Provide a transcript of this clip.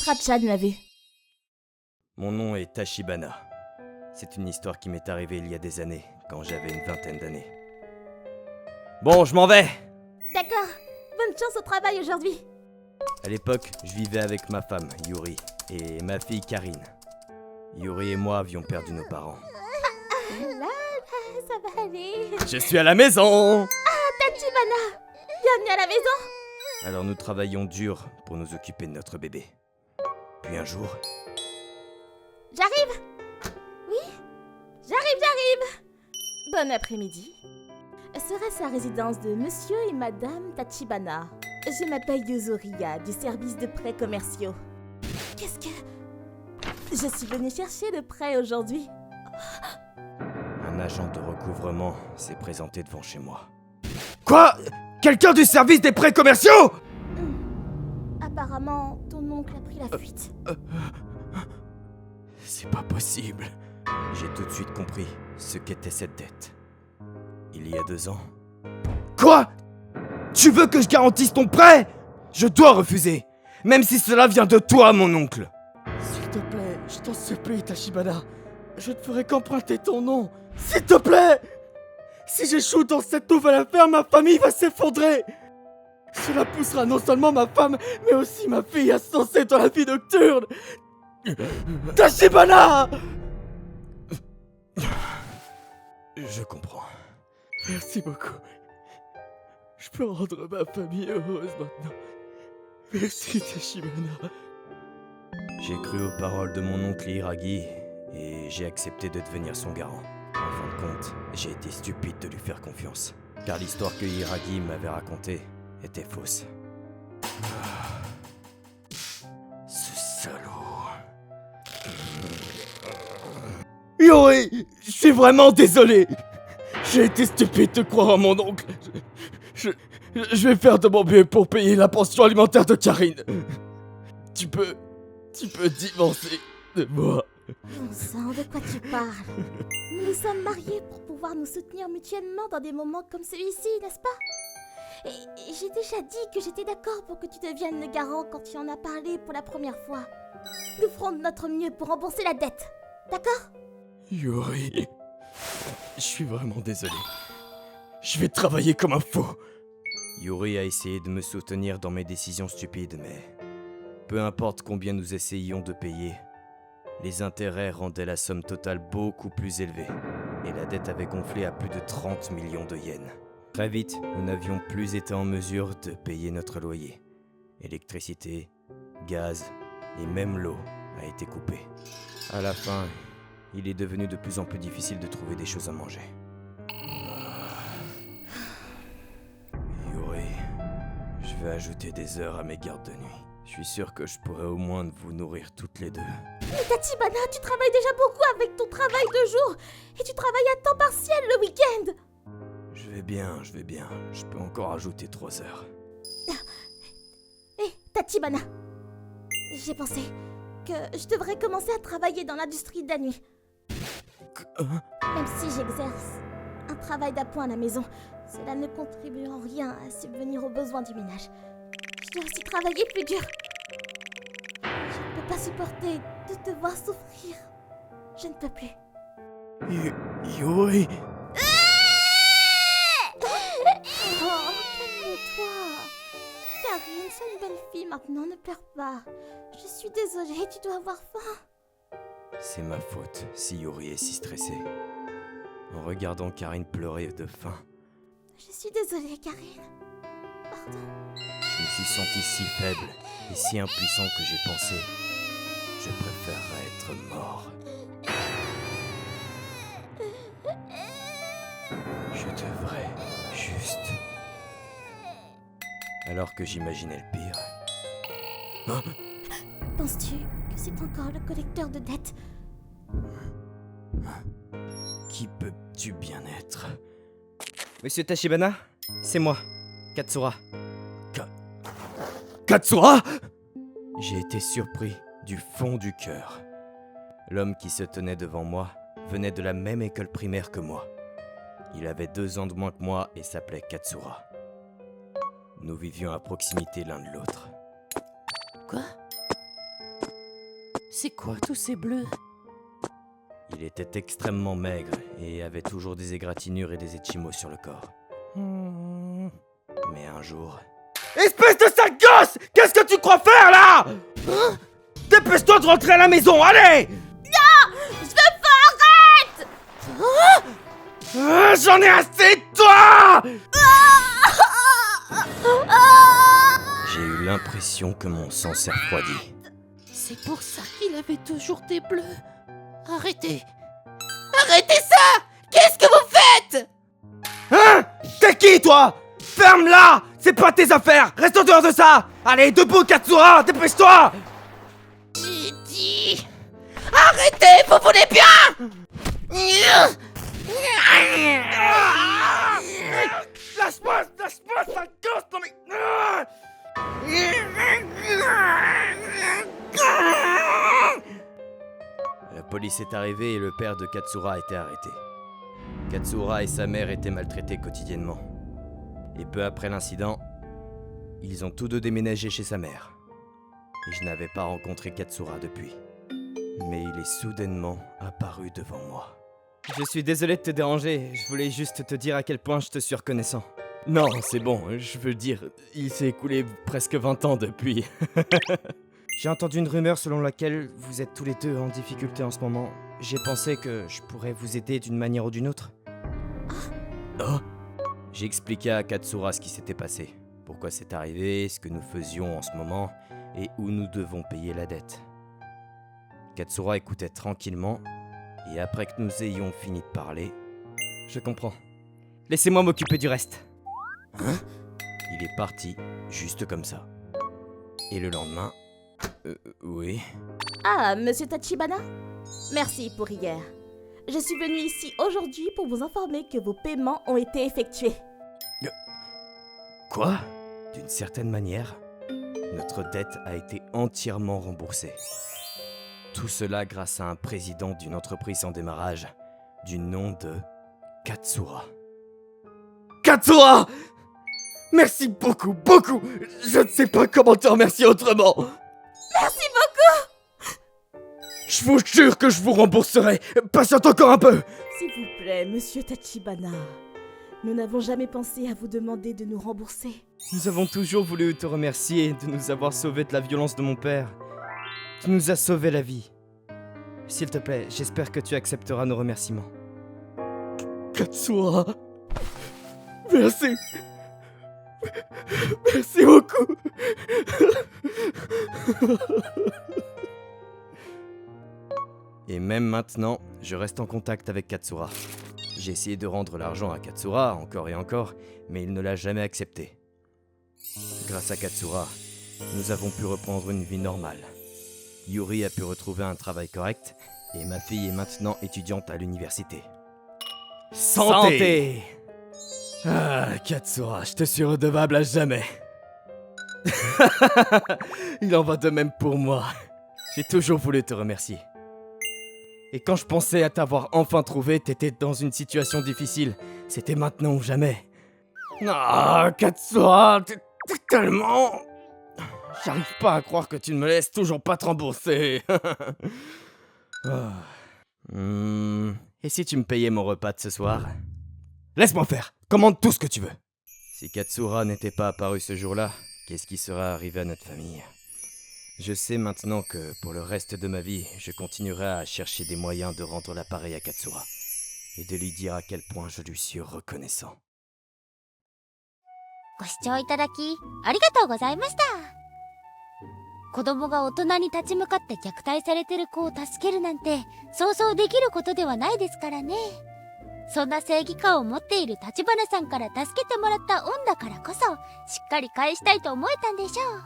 Rachan l'a vu. Mon nom est Tachibana. C'est une histoire qui m'est arrivée il y a des années, quand j'avais une vingtaine d'années. Bon, je m'en vais! D'accord. Bonne chance au travail aujourd'hui. À l'époque, je vivais avec ma femme, Yuri, et ma fille, Karine. Yuri et moi avions perdu nos parents. Là, ça va aller. Je suis à la maison! Tachibana, bienvenue à la maison. Alors nous travaillions dur pour nous occuper de notre bébé. Puis un jour... J'arrive. Oui, j'arrive. Bon après-midi. Serait-ce la résidence de monsieur et madame Tachibana? Je m'appelle Yuzuriya, du service de prêts commerciaux. Qu'est-ce que... Je suis venue chercher le prêt aujourd'hui. Un agent de recouvrement s'est présenté devant chez moi. Quoi? Quelqu'un du service des prêts commerciaux? Apparemment, ton oncle a pris la fuite. C'est pas possible. J'ai tout de suite compris ce qu'était cette dette. Il y a 2 ans... Quoi? Tu veux que je garantisse ton prêt? Je dois refuser, même si cela vient de toi, mon oncle. S'il te plaît, je t'en supplie, Tachibana. Je ne ferai qu'emprunter ton nom. S'il te plaît! Si j'échoue dans cette nouvelle affaire, ma famille va s'effondrer. Cela poussera non seulement ma femme, mais aussi ma fille à se lancer dans la vie nocturne. Tachibana! Je comprends. Merci beaucoup. Je peux rendre ma famille heureuse maintenant. Merci, Tachibana. J'ai cru aux paroles de mon oncle Hiragi et j'ai accepté de devenir son garant. En fin de compte, j'ai été stupide de lui faire confiance. Car l'histoire que Hiragi m'avait racontée était fausse. Ce salaud... Yuri, je suis vraiment désolé. J'ai été stupide de croire à mon oncle. Je vais faire de mon mieux pour payer la pension alimentaire de Karine. Tu peux divorcer de moi. Bon sang, de quoi tu parles? Nous nous sommes mariés pour pouvoir nous soutenir mutuellement dans des moments comme celui-ci, n'est-ce pas? Et j'ai déjà dit que j'étais d'accord pour que tu deviennes le garant quand tu en as parlé pour la première fois. Nous ferons de notre mieux pour rembourser la dette. D'accord? Yuri, je suis vraiment désolé. Je vais travailler comme un fou. Yuri a essayé de me soutenir dans mes décisions stupides, mais... peu importe combien nous essayions de payer, les intérêts rendaient la somme totale beaucoup plus élevée, et la dette avait gonflé à plus de 30 millions de yens. Très vite, nous n'avions plus été en mesure de payer notre loyer. Électricité, gaz et même l'eau a été coupée. À la fin, il est devenu de plus en plus difficile de trouver des choses à manger. Yuri, je vais ajouter des heures à mes gardes de nuit. Je suis sûr que je pourrais au moins vous nourrir toutes les deux. Mais Tachibana, tu travailles déjà beaucoup avec ton travail de jour et tu travailles à temps partiel le week-end. Je vais bien. Je peux encore ajouter 3 heures. Hé, Tachibana, j'ai pensé que je devrais commencer à travailler dans l'industrie de la nuit. Même si j'exerce un travail d'appoint à la maison, cela ne contribue en rien à subvenir aux besoins du ménage. Je dois aussi travailler plus dur. Je ne peux pas supporter de te voir souffrir. Je ne peux plus. Yuri, Oh, calme-toi. Karine, sois une bonne fille maintenant, ne pleure pas. Je suis désolée, tu dois avoir faim. C'est ma faute si Yuri est si stressé. En regardant Karine pleurer de faim, Je suis désolée, Karine. Pardon. je me suis senti si faible et si impuissant que j'ai pensé... je préférerais être mort. Je devrais juste... Alors que j'imaginais le pire... Hein? Penses-tu que c'est encore le collecteur de dettes? Qui peux-tu bien être? Monsieur Tachibana, c'est moi, Katsura. Katsura? J'ai été surpris du fond du cœur. L'homme qui se tenait devant moi venait de la même école primaire que moi. Il avait 2 ans de moins que moi et s'appelait Katsura. Nous vivions à proximité l'un de l'autre. Quoi? C'est quoi tous ces bleus? Il était extrêmement maigre et avait toujours des égratignures et des échymos sur le corps. Mais un jour... Espèce de sale gosse! Qu'est-ce que tu crois faire là? Dépêche-toi de rentrer à la maison, allez! Je veux pas, arrête! J'en ai assez de toi! J'ai eu l'impression que mon sang s'est refroidi. C'est pour ça qu'il avait toujours des bleus. Arrêtez! Arrêtez ça! Qu'est-ce que vous faites? Hein? T'es qui toi? Ferme-la! C'est pas tes affaires! Reste en dehors de ça! Allez, debout Katsura! Dépêche-toi! J'ai dit... Arrêtez, vous voulez bien? Lâche-moi, sale gosse! Non mais... La police est arrivée et le père de Katsura a été arrêté. Katsura et sa mère étaient maltraités quotidiennement. Et peu après l'incident, ils ont tous deux déménagé chez sa mère. Et je n'avais pas rencontré Katsura depuis. Mais il est soudainement apparu devant moi. Je suis désolé de te déranger, je voulais juste te dire à quel point je te suis reconnaissant. Non, c'est bon, je veux dire, il s'est écoulé presque 20 ans depuis. J'ai entendu une rumeur selon laquelle vous êtes tous les deux en difficulté en ce moment. J'ai pensé que je pourrais vous aider d'une manière ou d'une autre. Oh. J'ai expliqué à Katsura ce qui s'était passé, pourquoi c'est arrivé, ce que nous faisions en ce moment, et où nous devons payer la dette. Katsura écoutait tranquillement, et après que nous ayons fini de parler... Je comprends. Laissez-moi m'occuper du reste. Il est parti, juste comme ça. Et le lendemain... oui... Ah, monsieur Tachibana? Merci pour hier. Je suis venue ici aujourd'hui pour vous informer que vos paiements ont été effectués. Quoi? D'une certaine manière, notre dette a été entièrement remboursée. Tout cela grâce à un président d'une entreprise en démarrage, du nom de Katsura. Katsura! Merci beaucoup, beaucoup! Je ne sais pas comment te remercier autrement! Merci beaucoup! Je vous jure que je vous rembourserai! Patiente encore un peu! S'il vous plaît, monsieur Tachibana. Nous n'avons jamais pensé à vous demander de nous rembourser. Nous avons toujours voulu te remercier de nous avoir sauvés de la violence de mon père. Tu nous as sauvé la vie. S'il te plaît, j'espère que tu accepteras nos remerciements. Katsura... Merci! Merci beaucoup! Et même maintenant, je reste en contact avec Katsura. J'ai essayé de rendre l'argent à Katsura encore et encore, mais il ne l'a jamais accepté. Grâce à Katsura, nous avons pu reprendre une vie normale. Yuri a pu retrouver un travail correct, et ma fille est maintenant étudiante à l'université. Santé! Ah, Katsura, je te suis redevable à jamais. Il en va de même pour moi. J'ai toujours voulu te remercier. Et quand je pensais à t'avoir enfin trouvé, t'étais dans une situation difficile. C'était maintenant ou jamais. Ah, Katsura, t'es tellement... J'arrive pas à croire que tu ne me laisses toujours pas te rembourser. Et si tu me payais mon repas de ce soir? Laisse-moi faire, commande tout ce que tu veux. Si Katsura n'était pas apparu ce jour-là, qu'est-ce qui serait arrivé à notre famille? Je sais maintenant que, pour le reste de ma vie, je continuerai à chercher des moyens de rendre l'appareil à Katsura, et de lui dire à quel point je lui suis reconnaissant. ご視聴いただきありがとうございました。子供が大人に立ち向かって虐待されてる子を助けるなんてそうそうできることではないですからね。そんな正義感を持っている立花さんから助けてもらった恩だからこそしっかり返したいと思えたんでしょう。